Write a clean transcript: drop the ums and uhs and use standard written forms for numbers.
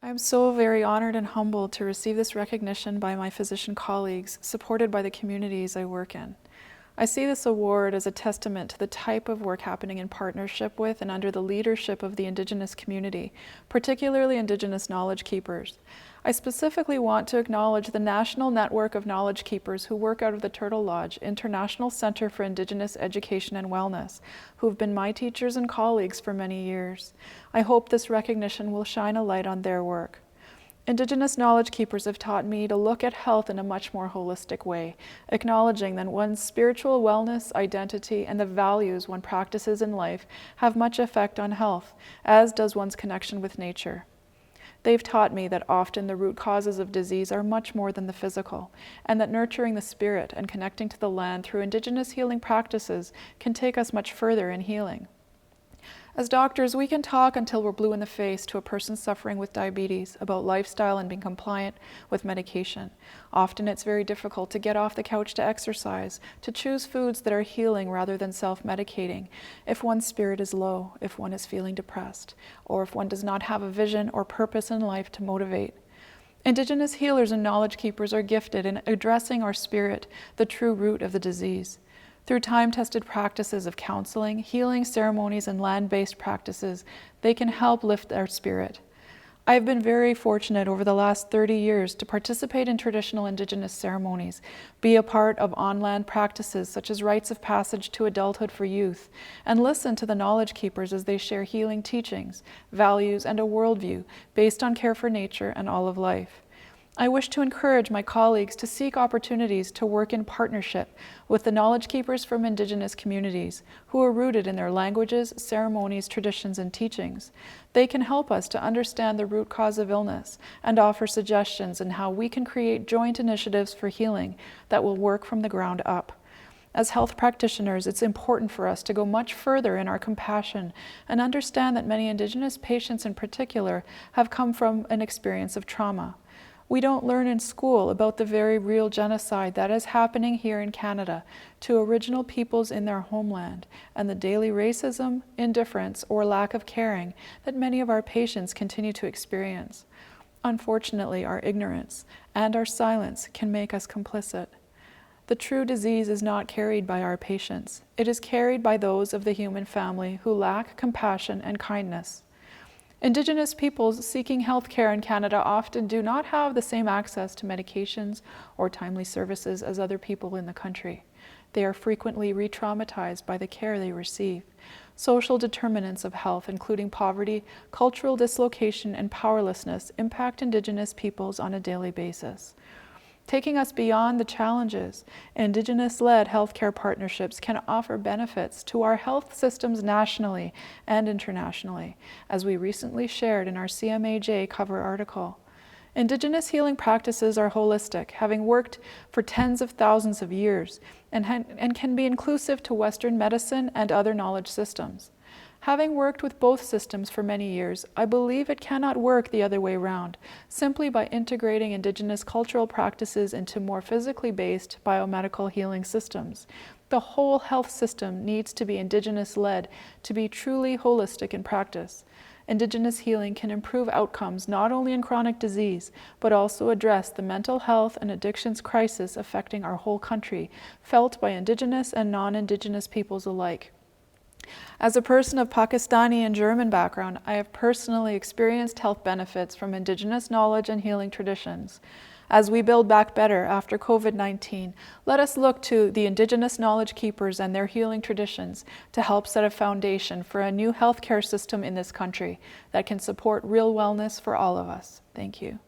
I am so very honored and humbled to receive this recognition by my physician colleagues, supported by the communities I work in. I see this award as a testament to the type of work happening in partnership with and under the leadership of the Indigenous community, particularly Indigenous knowledge keepers. I specifically want to acknowledge the national network of knowledge keepers who work out of the Turtle Lodge International Center for Indigenous Education and Wellness, who have been my teachers and colleagues for many years. I hope this recognition will shine a light on their work. Indigenous knowledge keepers have taught me to look at health in a much more holistic way, acknowledging that one's spiritual wellness, identity, and the values one practices in life have much effect on health, as does one's connection with nature. They've taught me that often the root causes of disease are much more than the physical, and that nurturing the spirit and connecting to the land through Indigenous healing practices can take us much further in healing. As doctors, we can talk until we're blue in the face to a person suffering with diabetes about lifestyle and being compliant with medication. Often it's very difficult to get off the couch to exercise, to choose foods that are healing rather than self-medicating, if one's spirit is low, if one is feeling depressed, or if one does not have a vision or purpose in life to motivate. Indigenous healers and knowledge keepers are gifted in addressing our spirit, the true root of the disease. Through time-tested practices of counseling, healing ceremonies, and land-based practices, they can help lift our spirit. I have been very fortunate over the last 30 years to participate in traditional Indigenous ceremonies, be a part of on-land practices such as rites of passage to adulthood for youth, and listen to the knowledge keepers as they share healing teachings, values, and a worldview based on care for nature and all of life. I wish to encourage my colleagues to seek opportunities to work in partnership with the knowledge keepers from Indigenous communities who are rooted in their languages, ceremonies, traditions, and teachings. They can help us to understand the root cause of illness and offer suggestions on how we can create joint initiatives for healing that will work from the ground up. As health practitioners, it's important for us to go much further in our compassion and understand that many Indigenous patients in particular have come from an experience of trauma. We don't learn in school about the very real genocide that is happening here in Canada to Original peoples in their homeland, and the daily racism, indifference, or lack of caring that many of our patients continue to experience. Unfortunately, our ignorance and our silence can make us complicit. The true disease is not carried by our patients. It is carried by those of the human family who lack compassion and kindness. Indigenous peoples seeking health care in Canada often do not have the same access to medications or timely services as other people in the country. They are frequently re-traumatized by the care they receive. Social determinants of health, including poverty, cultural dislocation, and powerlessness, impact Indigenous peoples on a daily basis. Taking us beyond the challenges, Indigenous-led healthcare partnerships can offer benefits to our health systems nationally and internationally, as we recently shared in our CMAJ cover article. Indigenous healing practices are holistic, having worked for tens of thousands of years, and can be inclusive to Western medicine and other knowledge systems. Having worked with both systems for many years, I believe it cannot work the other way around, simply by integrating Indigenous cultural practices into more physically based biomedical healing systems. The whole health system needs to be Indigenous-led to be truly holistic in practice. Indigenous healing can improve outcomes not only in chronic disease, but also address the mental health and addictions crisis affecting our whole country, felt by Indigenous and non-Indigenous peoples alike. As a person of Pakistani and German background, I have personally experienced health benefits from Indigenous knowledge and healing traditions. As we build back better after COVID-19, let us look to the Indigenous knowledge keepers and their healing traditions to help set a foundation for a new healthcare system in this country that can support real wellness for all of us. Thank you.